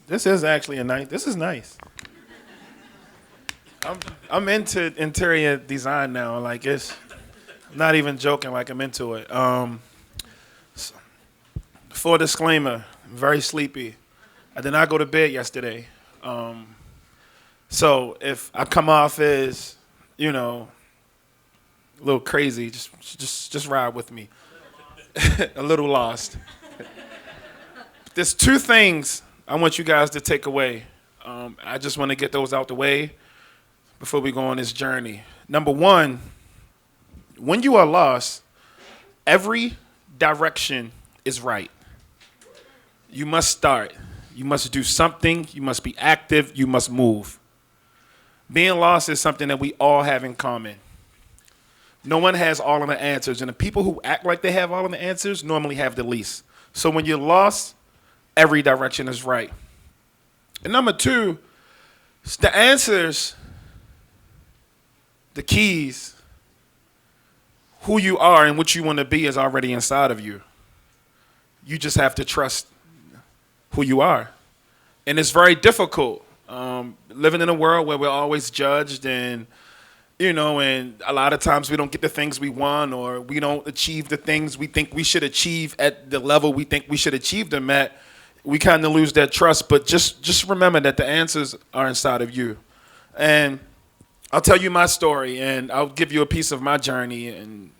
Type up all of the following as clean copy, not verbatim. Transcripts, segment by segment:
This is actually this is nice. I'm into interior design now. Like I'm not even joking. Like I'm into it. For disclaimer, I'm very sleepy. I did not go to bed yesterday. So if I come off as, a little crazy, just ride with me. A little lost. There's two things I want you guys to take away. I just want to get those out the way before we go on this journey. Number one, when you are lost, every direction is right. You must start. You must do something. You must be active. You must move. Being lost is something that we all have in common. No one has all of the answers, and the people who act like they have all of the answers normally have the least. So when you're lost, every direction is right. And number two, the answers, the keys, who you are and what you want to be is already inside of you. You just have to trust who you are. And it's very difficult living in a world where we're always judged and a lot of times we don't get the things we want, or we don't achieve the things we think we should achieve at the level we think we should achieve them at. We kind of lose that trust, but just remember that the answers are inside of you. And I'll tell you my story, and I'll give you a piece of my journey and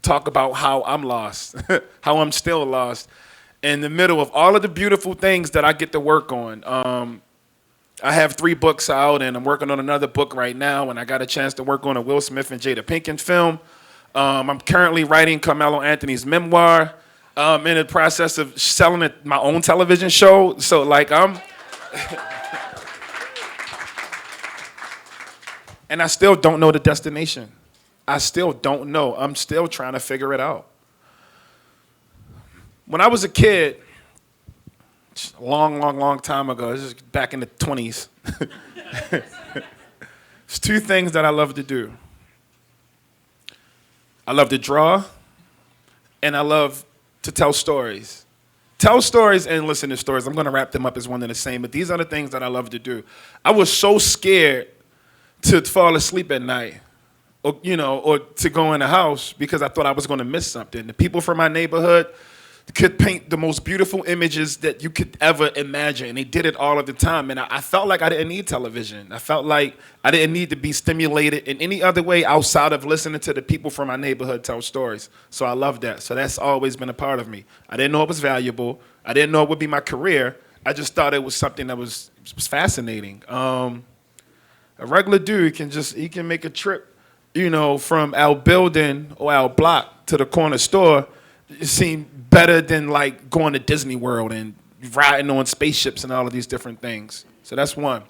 talk about how I'm lost, how I'm still lost in the middle of all of the beautiful things that I get to work on. I have 3 books out, and I'm working on another book right now, and I got a chance to work on a Will Smith and Jada Pinkett film. I'm currently writing Carmelo Anthony's memoir. I'm in the process of selling my own television show. So, and I still don't know the destination. I still don't know. I'm still trying to figure it out. When I was a kid, a long time ago, this is back in the 20s, there's 2 things that I love to do. I love to draw, and I love to tell stories. Tell stories and listen to stories. I'm going to wrap them up as one and the same, but these are the things that I love to do. I was so scared to fall asleep at night, or to go in the house because I thought I was going to miss something. The people from my neighborhood could paint the most beautiful images that you could ever imagine, and they did it all of the time. And I felt like I didn't need television. I felt like I didn't need to be stimulated in any other way outside of listening to the people from my neighborhood tell stories. So I love that. So that's always been a part of me. I didn't know it was valuable. I didn't know it would be my career. I just thought it was something that was fascinating. A regular dude can make a trip, from our building or our block to the corner store. It seemed better than like going to Disney World and riding on spaceships and all of these different things. So that's one.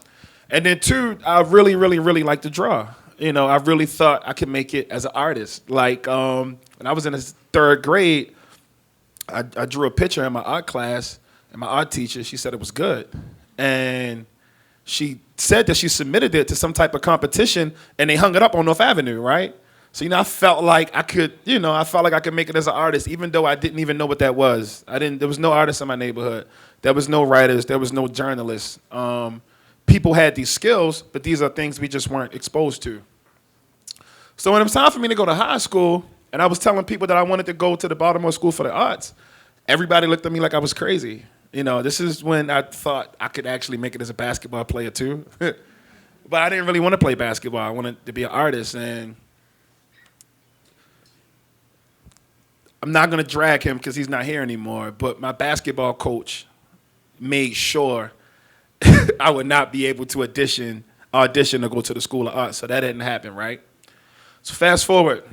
And then 2, I really, really, really like to draw. I really thought I could make it as an artist. Like when I was in the 3rd grade, I drew a picture in my art class, and my art teacher, she said it was good. And she said that she submitted it to some type of competition, and they hung it up on North Avenue, right? So, I felt like I could make it as an artist, even though I didn't even know what that was. There was no artists in my neighborhood. There was no writers. There was no journalists. People had these skills, but these are things we just weren't exposed to. So when it was time for me to go to high school, and I was telling people that I wanted to go to the Baltimore School for the Arts, everybody looked at me like I was crazy. This is when I thought I could actually make it as a basketball player too. But I didn't really want to play basketball. I wanted to be an artist, and I'm not going to drag him because he's not here anymore, but my basketball coach made sure I would not be able to audition to go to the School of Arts, so that didn't happen, right? So fast forward.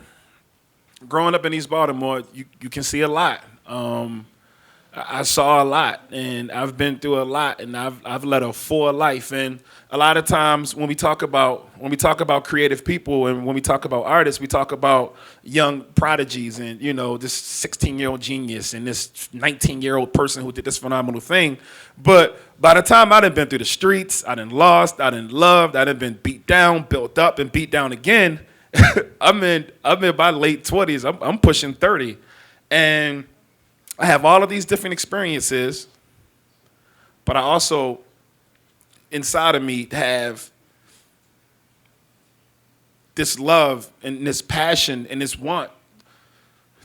Growing up in East Baltimore, you can see a lot. I saw a lot, and I've been through a lot, and I've led a full life. And a lot of times when we talk about creative people and when we talk about artists, we talk about young prodigies and this 16-year-old genius and this 19-year-old person who did this phenomenal thing. But by the time I done been through the streets, I done lost, I done loved, I done been beat down, built up, and beat down again. I'm in my late 20s. I'm pushing 30, and I have all of these different experiences, but I also, inside of me, have this love and this passion and this want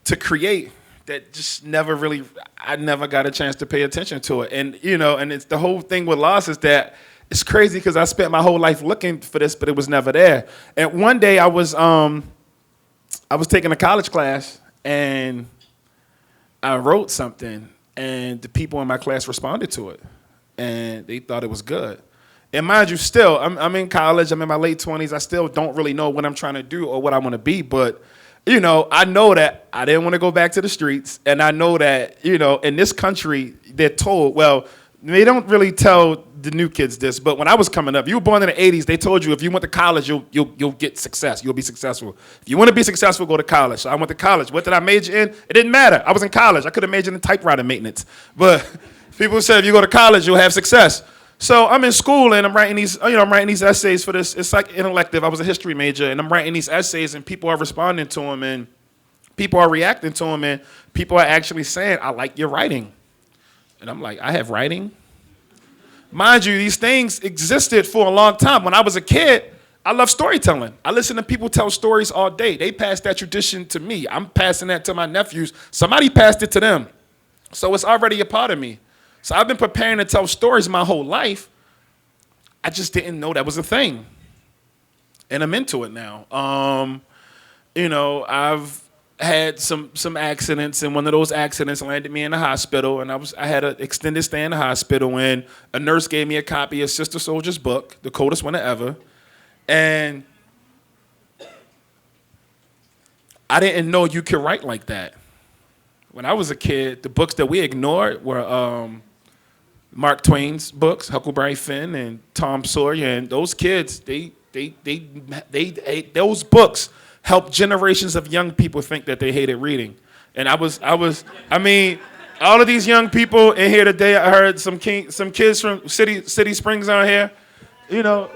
to create that just never really, I never got a chance to pay attention to it. And, and it's the whole thing with loss is that it's crazy because I spent my whole life looking for this, but it was never there. And one day I was taking a college class and I wrote something and the people in my class responded to it and they thought it was good. And mind you, still, I'm in college, I'm in my late 20s, I still don't really know what I'm trying to do or what I want to be, but I know that I didn't want to go back to the streets, and I know that, in this country, they're told, well, they don't really tell the new kids this, but when I was coming up, you were born in the 80s, they told you if you went to college, you'll get success, you'll be successful. If you want to be successful, go to college. So I went to college. What did I major in? It didn't matter. I was in college. I could have majored in typewriter maintenance. But people said if you go to college, you'll have success. So I'm in school and I'm writing these essays for this. It's like an elective. I was a history major and I'm writing these essays and people are responding to them and people are reacting to them and people are actually saying, I like your writing. And I'm like, I have writing? Mind you, these things existed for a long time. When I was a kid, I love storytelling. I listen to people tell stories all day. They passed that tradition to me. I'm passing that to my nephews. Somebody passed it to them. So it's already a part of me. So I've been preparing to tell stories my whole life. I just didn't know that was a thing. And I'm into it now. I've had some accidents, and one of those accidents landed me in the hospital, and I had an extended stay in the hospital, and a nurse gave me a copy of Sister Soldier's book, the coldest winter ever, and I didn't know you could write like that. When I was a kid, the books that we ignored were Mark Twain's books, Huckleberry Finn and Tom Sawyer, and those kids, those books helped generations of young people think that they hated reading. And all of these young people in here today, I heard some kids from City Springs on here, young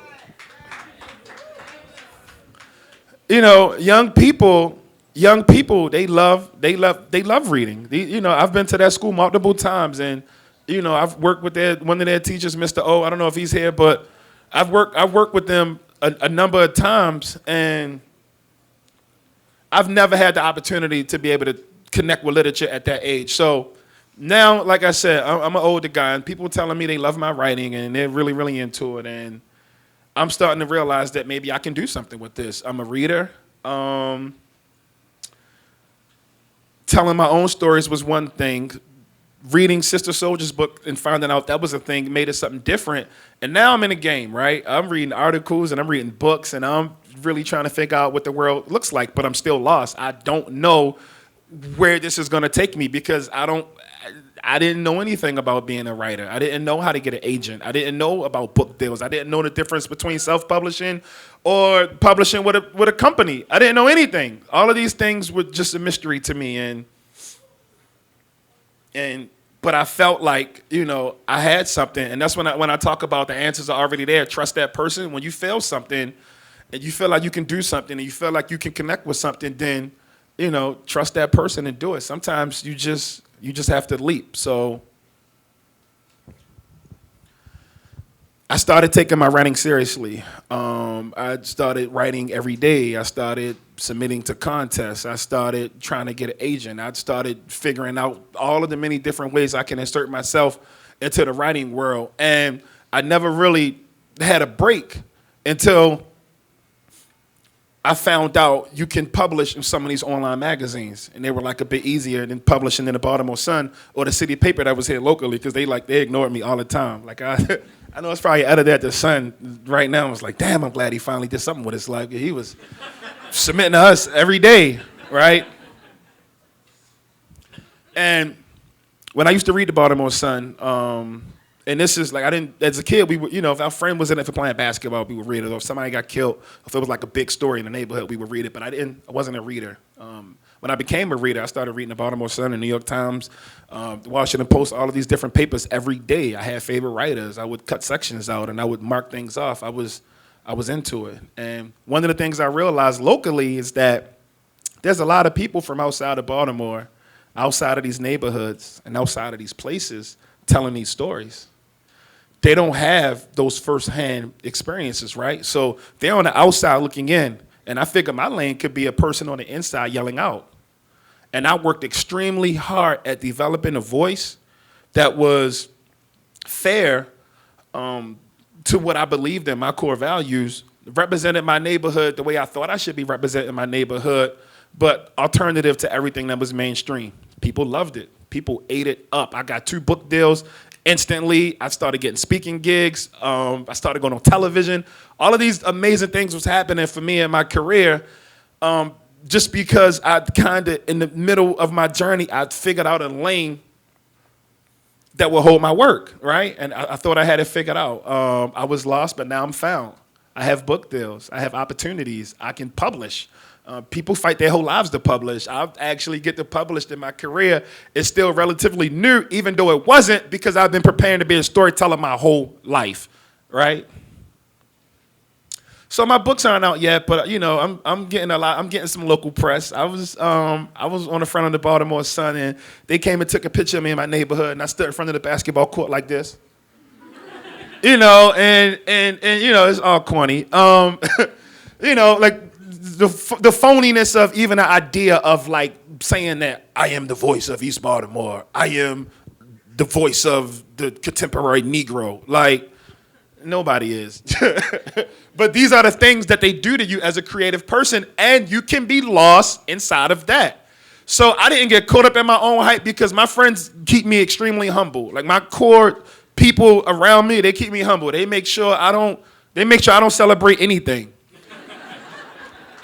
people, they love reading. I've been to that school multiple times, and I've worked with one of their teachers, Mr. O. I don't know if he's here, but I've worked with them a number of times, and I've never had the opportunity to be able to connect with literature at that age. So now, like I said, I'm an older guy, and people telling me they love my writing, and they're really, really into it, and I'm starting to realize that maybe I can do something with this. I'm a reader. Telling my own stories was one thing. Reading Sister Soldier's book and finding out that was a thing made it something different. And now I'm in a game, right? I'm reading articles and I'm reading books and I'm really trying to figure out what the world looks like, but I'm still lost. I don't know where this is going to take me because I didn't know anything about being a writer. I didn't know how to get an agent. I didn't know about book deals. I didn't know the difference between self-publishing or publishing with a company. I didn't know anything. All of these things were just a mystery to me, but I felt like, I had something. And that's when I talk about the answers are already there. Trust that person. When you fail something and you feel like you can do something and you feel like you can connect with something, then, trust that person and do it. Sometimes you just have to leap. So I started taking my writing seriously. I started writing every day. I started submitting to contests. I started trying to get an agent. I started figuring out all of the many different ways I can insert myself into the writing world. And I never really had a break until I found out you can publish in some of these online magazines, and they were like a bit easier than publishing in the Baltimore Sun or the city paper that was here locally because they ignored me all the time. Like I know it's probably an editor at the Sun right now. I was like, damn, I'm glad he finally did something with his life. He was submitting to us every day, right? And when I used to read the Baltimore Sun, and this is like, as a kid, we would, if our friend was in it for playing basketball, we would read it. Or if somebody got killed, if it was like a big story in the neighborhood, we would read it. But I wasn't a reader. When I became a reader, I started reading the Baltimore Sun, the New York Times, the Washington Post, all of these different papers every day. I had favorite writers. I would cut sections out and I would mark things off. I was into it. And one of the things I realized locally is that there's a lot of people from outside of Baltimore, outside of these neighborhoods and outside of these places telling these stories. they don't have those firsthand experiences, right? So they're on the outside looking in. And I figure my lane could be a person on the inside yelling out. And I worked extremely hard at developing a voice that was fair to what I believed in, my core values, represented my neighborhood the way I thought I should be representing my neighborhood, but alternative to everything that was mainstream. People loved it. People ate it up. I got 2 book deals instantly. I started getting speaking gigs. I started going on television. All of these amazing things was happening for me in my career just because I kind of, in the middle of my journey, I figured out a lane that will hold my work, right? And I thought I had it figured out. I was lost, but now I'm found. I have book deals. I have opportunities. I can publish. People fight their whole lives to publish. I actually get to publish in my career. It's still relatively new, even though it wasn't, because I've been preparing to be a storyteller my whole life, right? So my books aren't out yet, but I'm getting a lot. I'm getting some local press. I was on the front of the Baltimore Sun, and they came and took a picture of me in my neighborhood, and I stood in front of the basketball court like this. And it's all corny. Like the phoniness of even the idea of like saying that I am the voice of East Baltimore. I am the voice of the contemporary Negro. Like, nobody is. But these are the things that they do to you as a creative person, and you can be lost inside of that. So I didn't get caught up in my own hype because my friends keep me extremely humble. Like my core people around me, they keep me humble. They make sure I don't celebrate anything.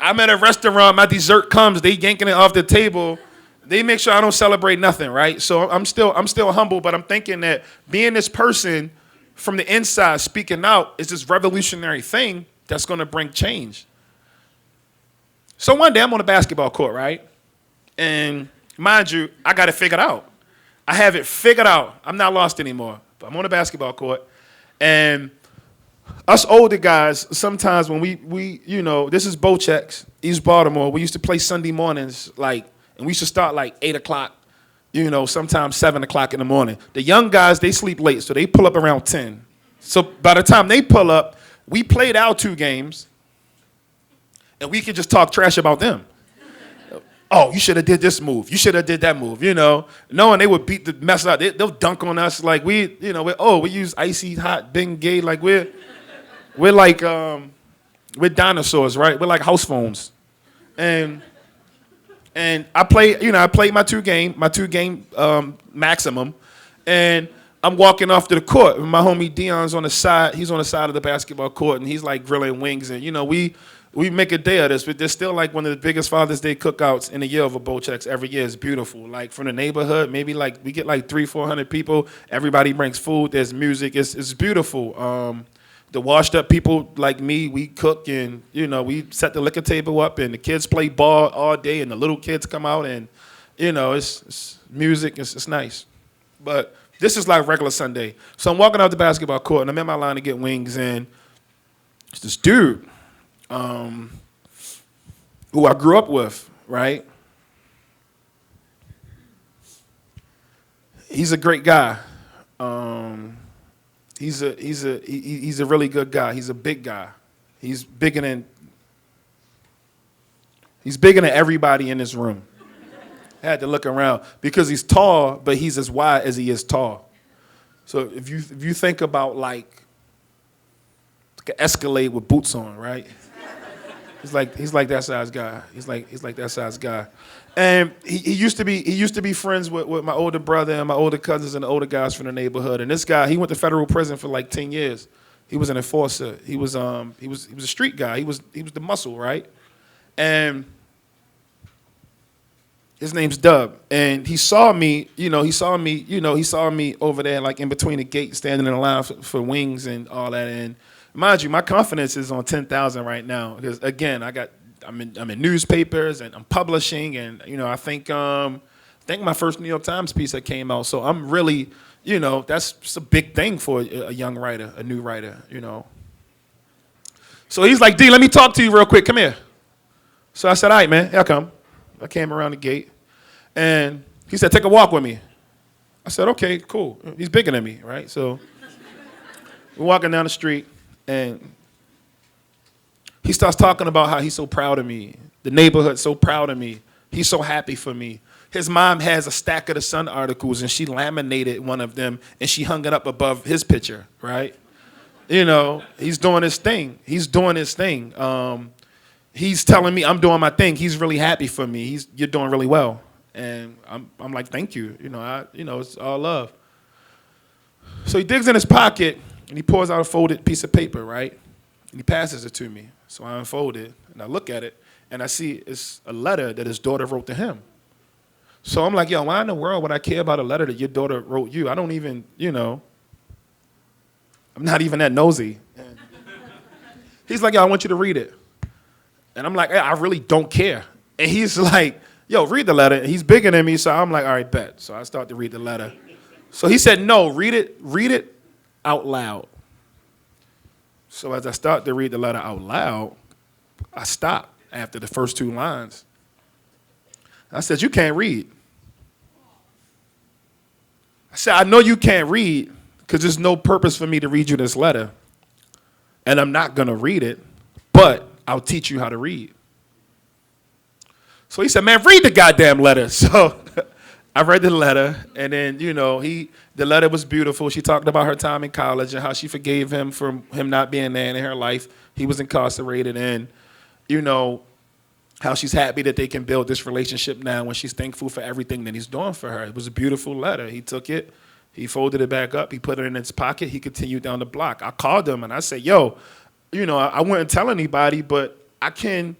I'm at a restaurant, my dessert comes, they yanking it off the table. They make sure I don't celebrate nothing, right? So I'm still humble, but I'm thinking that being this person from the inside speaking out is this revolutionary thing that's going to bring change. So one day I'm on a basketball court, right? And mind you, I got it figured out. I have it figured out. I'm not lost anymore. But I'm on a basketball court, and us older guys, sometimes when we this is Bochex, East Baltimore. We used to play Sunday mornings, and we used to start 8 o'clock, sometimes 7 o'clock in the morning. The young guys, they sleep late, so they pull up around 10. So by the time they pull up, we played our 2 games, and we could just talk trash about them. Oh, you should have did this move. You should have did that move, Knowing they would beat the mess out. They'll dunk on us like we use icy hot Bengay. Like we're dinosaurs, right? We're like house phones. And I played my two game maximum, and I'm walking off to the court. And my homie Dion's on the side. He's on the side of the basketball court, and he's like grilling wings. And we make a day of this, but there's still like one of the biggest Father's Day cookouts in the year of a Bochex every year. It's beautiful. Like from the neighborhood, maybe we get 300-400 people. Everybody brings food. There's music. It's beautiful. The washed up people like me, we cook and we set the liquor table up, and the kids play ball all day, and the little kids come out, and it's music. It's nice. But this is like regular Sunday. So I'm walking out the basketball court, and I'm in my line to get wings, and it's this dude who I grew up with, right? He's a great guy. He's a really good guy. He's a big guy. He's bigger than everybody in this room. I had to look around because he's tall, but he's as wide as he is tall. So if you think about like an Escalade with boots on, right? He's like that size guy. He's like that size guy. And he used to be friends with my older brother and my older cousins and the older guys from the neighborhood. And this guy, he went to federal prison for like 10 years. He was an enforcer. He was a street guy. He was the muscle, right? And his name's Dub. And he saw me over there like in between the gate, standing in the line for wings and all that. And mind you, my confidence is on 10,000 right now because again, I'm in newspapers and I'm publishing, and I think my first New York Times piece that came out. So I'm really, that's a big thing for a young writer, a new writer, So he's like, D, let me talk to you real quick. Come here. So I said, all right, man, here I come. I came around the gate, and he said, take a walk with me. I said, okay, cool. He's bigger than me, right? So We're walking down the street, and he starts talking about how he's so proud of me. The neighborhood's so proud of me. He's so happy for me. His mom has a stack of the Sun articles, and she laminated one of them, and she hung it up above his picture, right? You know, he's doing his thing. He's doing his thing. He's telling me I'm doing my thing. He's really happy for me. You're doing really well. And I'm like, thank you. It's all love. So he digs in his pocket, and he pulls out a folded piece of paper, right? And he passes it to me. So I unfold it, and I look at it, and I see it's a letter that his daughter wrote to him. So I'm like, yo, why in the world would I care about a letter that your daughter wrote you? I don't even, I'm not even that nosy. And he's like, yo, I want you to read it. And I'm like, hey, I really don't care. And he's like, yo, read the letter. And he's bigger than me, so I'm like, all right, bet. So I start to read the letter. So he said, no, read it out loud. So as I start to read the letter out loud, I stop after the first 2 lines. I said, you can't read. I said, I know you can't read because there's no purpose for me to read you this letter. And I'm not going to read it, but I'll teach you how to read. So he said, man, read the goddamn letter. So I read the letter, and then, the letter was beautiful. She talked about her time in college and how she forgave him for him not being there in her life. He was incarcerated, and, how she's happy that they can build this relationship now and she's thankful for everything that he's doing for her. It was a beautiful letter. He took it, he folded it back up, he put it in his pocket, he continued down the block. I called him and I said, yo, I wouldn't tell anybody, but I can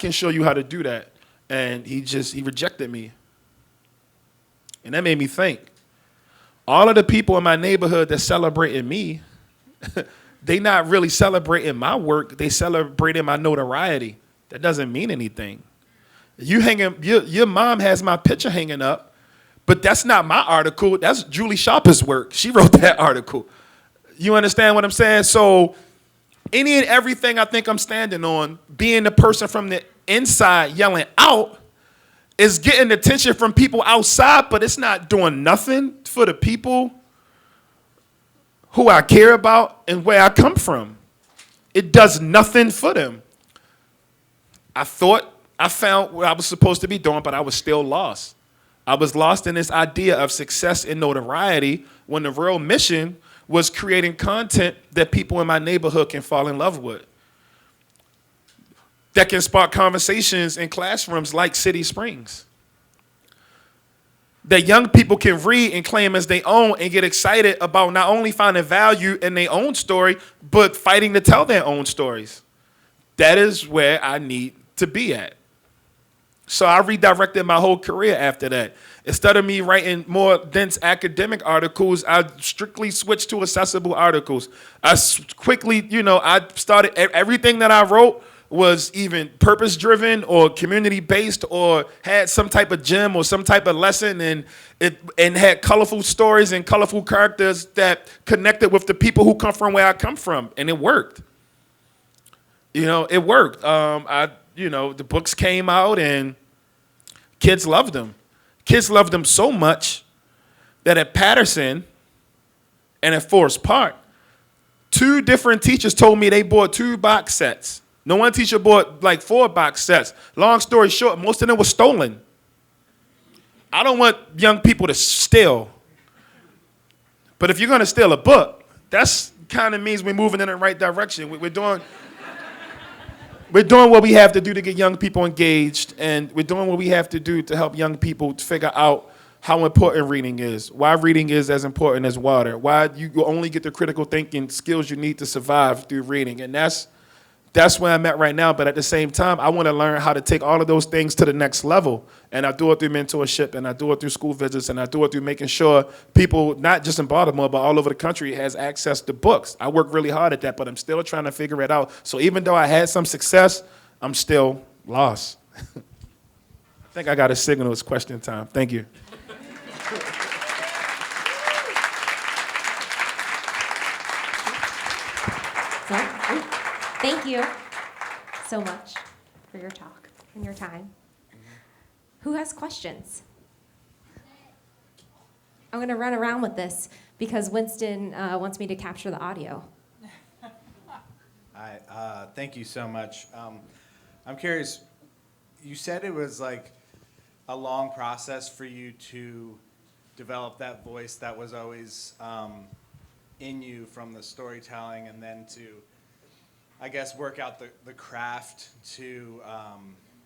show you how to do that. And he rejected me. And that made me think. All of the people in my neighborhood that celebrating me, they not really celebrating my work, they celebrating my notoriety. That doesn't mean anything. Your mom has my picture hanging up, but that's not my article. That's Julie Sharper's work. She wrote that article. You understand what I'm saying? So any and everything I think I'm standing on, being the person from the inside yelling out, is getting attention from people outside, but it's not doing nothing for the people who I care about and where I come from. It does nothing for them. I thought I found what I was supposed to be doing, but I was still lost. I was lost in this idea of success and notoriety when the real mission was creating content that people in my neighborhood can fall in love with, that can spark conversations in classrooms like City Springs, that young people can read and claim as their own and get excited about not only finding value in their own story, but fighting to tell their own stories. That is where I need to be at. So I redirected my whole career after that. Instead of me writing more dense academic articles, I strictly switched to accessible articles. I started, everything that I wrote was even purpose-driven or community-based or had some type of gem or some type of lesson, and had colorful stories and colorful characters that connected with the people who come from where I come from, and it worked. It worked. The books came out and kids loved them. Kids loved them so much that at Patterson and at Forest Park, 2 different teachers told me they bought 2 box sets. No one teacher bought like 4 box sets. Long story short, most of them were stolen. I don't want young people to steal. But if you're going to steal a book, that's kind of means we're moving in the right direction. We're doing what we have to do to get young people engaged, and we're doing what we have to do to help young people figure out how important reading is, why reading is as important as water, why you only get the critical thinking skills you need to survive through reading. And that's where I'm at right now. But at the same time, I want to learn how to take all of those things to the next level. And I do it through mentorship, and I do it through school visits, and I do it through making sure people, not just in Baltimore, but all over the country, has access to books. I work really hard at that, but I'm still trying to figure it out. So even though I had some success, I'm still lost. I think I got a signal. It's question time. Thank you. Thank you so much for your talk and your time. Who has questions? I'm going to run around with this because Winston wants me to capture the audio. Thank you so much. I'm curious, you said it was like a long process for you to develop that voice that was always in you from the storytelling, and then to, I guess, work out the craft to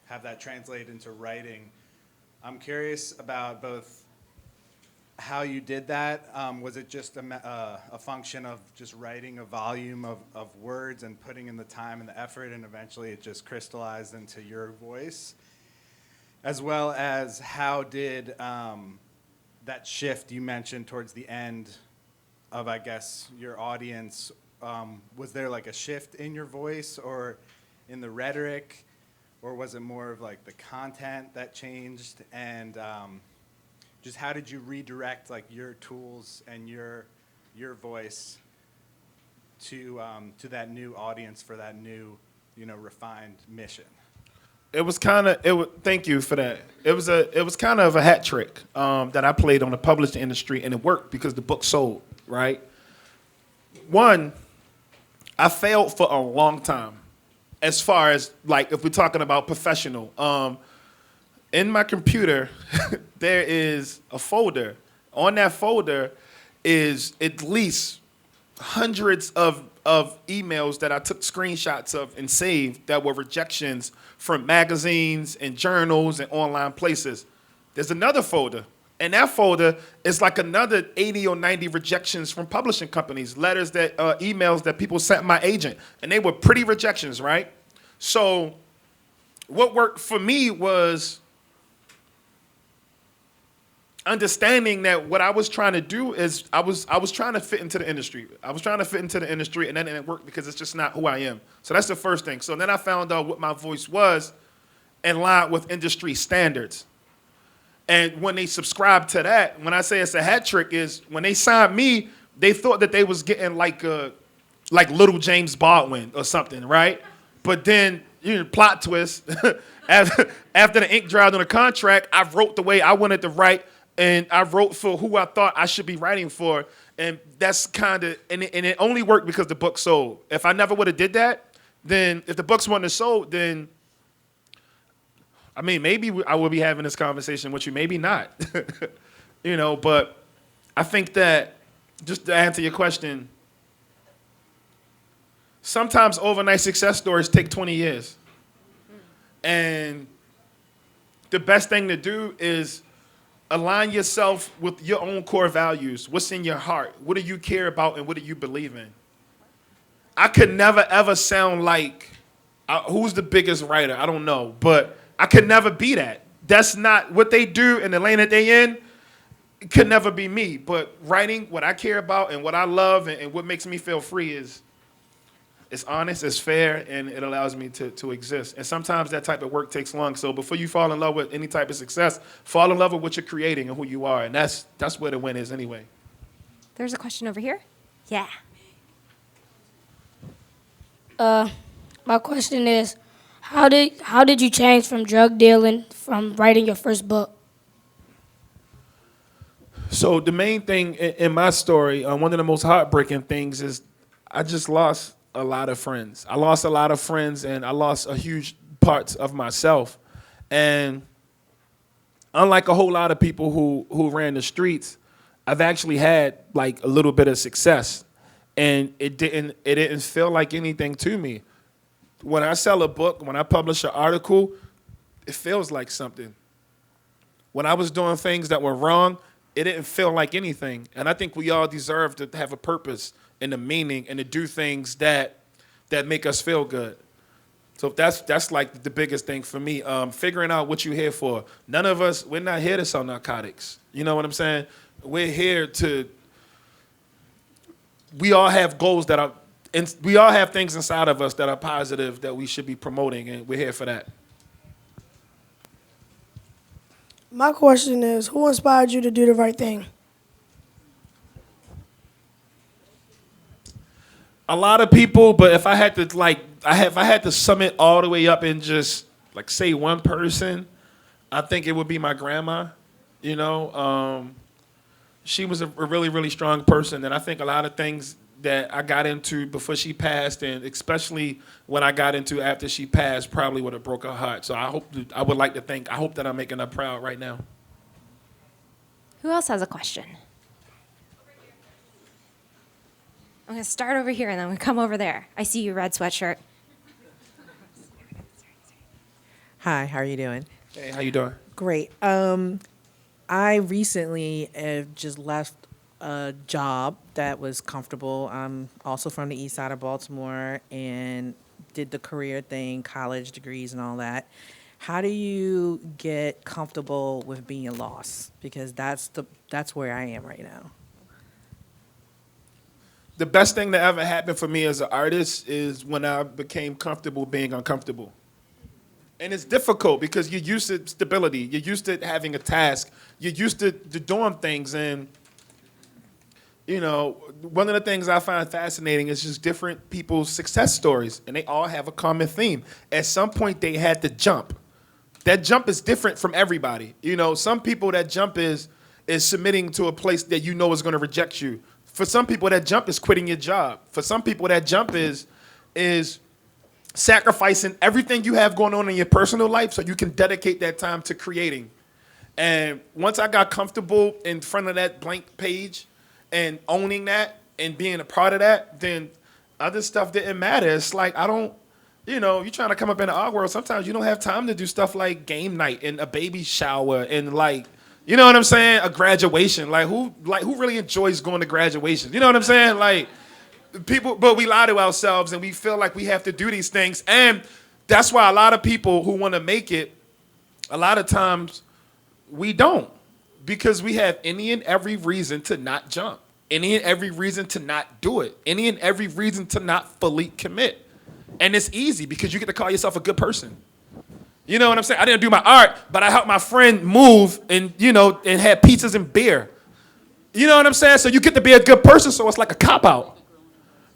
have that translate into writing. I'm curious about both how you did that. Was it just a function of just writing a volume of words and putting in the time and the effort, and eventually it just crystallized into your voice? As well as how did that shift you mentioned towards the end of, I guess, your audience, was there like a shift in your voice or in the rhetoric, or was it more of like the content that changed? And just how did you redirect like your tools and your voice to that new audience for that new, refined mission? It was kind of thank you for that. It was kind of a hat trick that I played on the publishing industry, and it worked because the book sold, right? One, I failed for a long time as far as, like, if we're talking about professional. In my computer, there is a folder. On that folder is at least hundreds of emails that I took screenshots of and saved that were rejections from magazines and journals and online places. There's another folder. And that folder is like another 80 or 90 rejections from publishing companies, letters that, emails that people sent my agent. And they were pretty rejections, right? So what worked for me was understanding that what I was trying to do is I was trying to fit into the industry. I was trying to fit into the industry, and that didn't work because it's just not who I am. So that's the first thing. So then I found out what my voice was in line with industry standards. And when they subscribed to that, when I say it's a hat trick, is when they signed me, they thought that they was getting like little James Baldwin or something, right? But then, plot twist, after the ink dried on the contract, I wrote the way I wanted to write, and I wrote for who I thought I should be writing for. And that's kind of, and it only worked because the book sold. If I never would have did that, then if the books wouldn't have sold, then, I mean, maybe I would be having this conversation with you, maybe not. But I think that, just to answer your question, sometimes overnight success stories take 20 years. And the best thing to do is align yourself with your own core values. What's in your heart? What do you care about, and what do you believe in? I could never, ever sound like, who's the biggest writer? I don't know. But I could never be that. That's not what they do in the lane that they in. It could never be me. But writing what I care about and what I love and what makes me feel free is, it's honest, it's fair, and it allows me to exist. And sometimes that type of work takes long. So before you fall in love with any type of success, fall in love with what you're creating and who you are. And that's where the win is anyway. There's a question over here. Yeah. My question is, how did you change from drug dealing from writing your first book? So the main thing in my story, one of the most heartbreaking things is I just lost a lot of friends. I lost a lot of friends, and I lost a huge parts of myself. And unlike a whole lot of people who ran the streets, I've actually had like a little bit of success, and it didn't feel like anything to me. When I sell a book, when I publish an article, it feels like something. When I was doing things that were wrong, it didn't feel like anything. And I think we all deserve to have a purpose and a meaning and to do things that make us feel good. So that's like the biggest thing for me. Figuring out what you're here for. None of us, we're not here to sell narcotics. You know what I'm saying? We're here we all have goals that are, and we all have things inside of us that are positive that we should be promoting, and we're here for that. My question is, who inspired you to do the right thing? A lot of people, but if I had to if I had to sum it all the way up and just like say one person, I think it would be my grandma. she was a really, really strong person. And I think a lot of things that I got into before she passed, and especially when I got into after she passed, probably would have broke her heart. So I would like to think, I hope that I'm making her proud right now. Who else has a question? I'm going to start over here, and then I'm going to come over there. I see you, red sweatshirt. Hi, how are you doing? Hey, how you doing? Great. I recently just left a job that was comfortable. I'm also from the east side of Baltimore and did the career thing, college degrees and all that. How do you get comfortable with being lost? Because that's where I am right now. The best thing that ever happened for me as an artist is when I became comfortable being uncomfortable. And it's difficult because you're used to stability. You're used to having a task. You're used to doing things. And, you know, one of the things I find fascinating is just different people's success stories. And they all have a common theme. At some point, they had to jump. That jump is different from everybody. You know, some people, that jump is submitting to a place that you know is going to reject you. For some people, that jump is quitting your job. For some people, that jump is sacrificing everything you have going on in your personal life so you can dedicate that time to creating. And once I got comfortable in front of that blank page and owning that and being a part of that, then other stuff didn't matter. It's like, I don't, you know, you're trying to come up in the art world. Sometimes you don't have time to do stuff like game night and a baby shower and like, you know what I'm saying? A graduation. Like who really enjoys going to graduation? You know what I'm saying? Like, people, but we lie to ourselves and we feel like we have to do these things. And that's why a lot of people who want to make it, a lot of times we don't, because we have any and every reason to not jump, any and every reason to not do it, any and every reason to not fully commit. And it's easy because you get to call yourself a good person. You know what I'm saying? I didn't do my art, but I helped my friend move and, you know, and had pizzas and beer. You know what I'm saying? So you get to be a good person, so it's like a cop-out.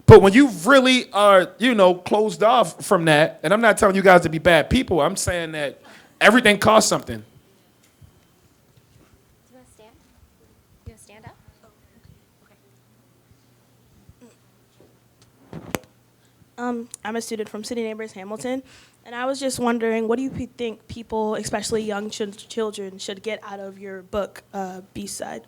But when you really are, you know, closed off from that, and I'm not telling you guys to be bad people, I'm saying that everything costs something. Do you want to stand? You want to stand up? I'm a student from City Neighbors Hamilton, and I was just wondering, what do you think people, especially young children, should get out of your book, B-Side?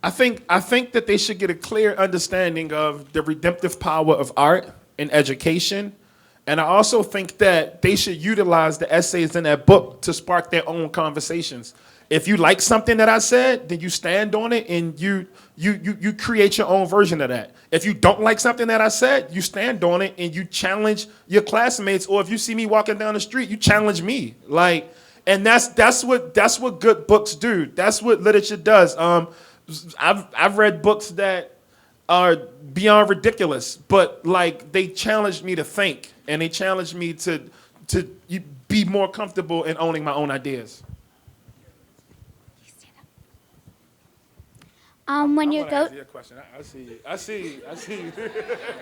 I think that they should get a clear understanding of the redemptive power of art and education. And I also think that they should utilize the essays in that book to spark their own conversations. If you like something that I said, then you stand on it and you create your own version of that. If you don't like something that I said, you stand on it and you challenge your classmates. Or if you see me walking down the street, you challenge me. Like, and that's what good books do. That's what literature does. I've read books that are beyond ridiculous, but like they challenged me to think and they challenged me to be more comfortable in owning my own ideas. When your I see.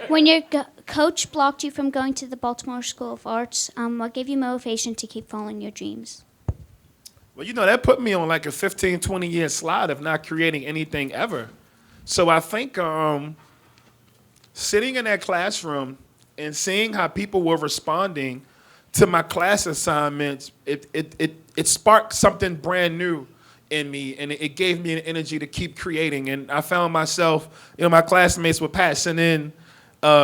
when your coach blocked you from going to the Baltimore School of Arts, what gave you motivation to keep following your dreams? Well, you know, that put me on like a 15, 20-year slide of not creating anything ever. So I think sitting in that classroom and seeing how people were responding to my class assignments, it sparked something brand new in me, and it gave me an energy to keep creating. And I found myself, you know, my classmates were passing in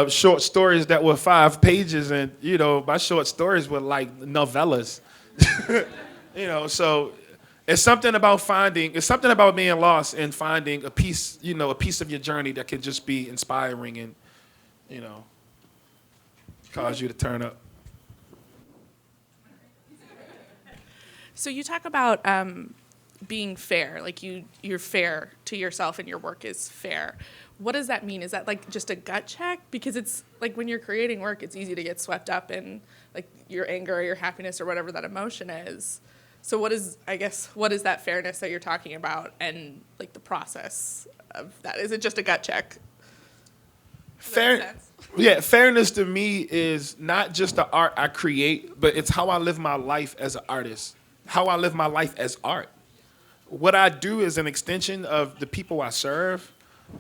short stories that were 5 pages, and, you know, my short stories were like novellas. You know, so it's something about being lost and finding a piece, you know, a piece of your journey that can just be inspiring and, you know, cause you to turn up. So you talk about being fair, like you're fair to yourself and your work is fair. What does that mean? Is that like just a gut check? Because it's like when you're creating work, it's easy to get swept up in like your anger or your happiness or whatever that emotion is. So what is that fairness that you're talking about and like the process of that? Is it just a gut check? Fairness to me is not just the art I create, but it's how I live my life as an artist, how I live my life as art. what I do is an extension of the people I serve,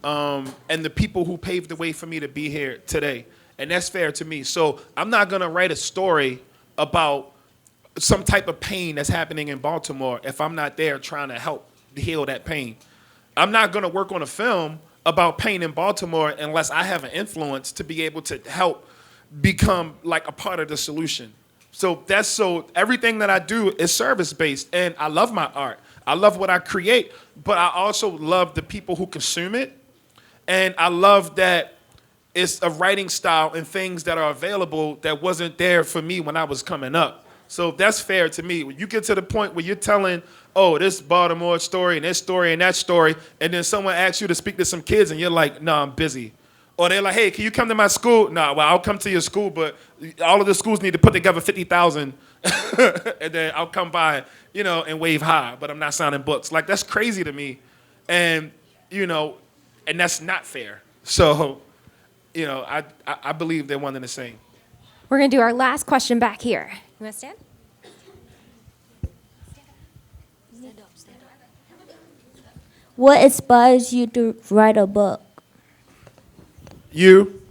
and the people who paved the way for me to be here today. And that's fair to me. So I'm not going to write a story about some type of pain that's happening in Baltimore if I'm not there trying to help heal that pain. I'm not going to work on a film about pain in Baltimore unless I have an influence to be able to help become like a part of the solution. So everything that I do is service-based, and I love my art. I love what I create, but I also love the people who consume it, and I love that it's a writing style and things that are available that wasn't there for me when I was coming up. So that's fair to me. When you get to the point where you're telling, oh, this Baltimore story and this story and that story, and then someone asks you to speak to some kids and you're like, no, I'm busy. Or they're like, hey, can you come to my school? No, well, I'll come to your school, but all of the schools need to put together 50,000 and then I'll come by, and wave high, but I'm not signing books. Like, that's crazy to me. And, and that's not fair. So, I believe they're one and the same. We're going to do our last question back here. You want to stand? What inspires you to write a book? You.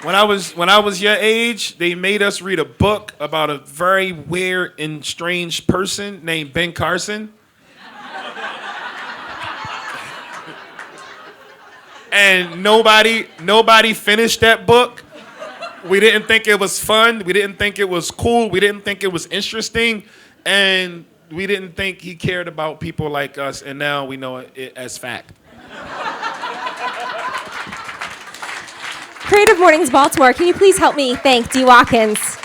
When I was your age, they made us read a book about a very weird and strange person named Ben Carson. And nobody finished that book. We didn't think it was fun. We didn't think it was cool. We didn't think it was interesting. And we didn't think he cared about people like us. And now we know it as fact. Creative Mornings Baltimore, can you please help me thank D. Watkins?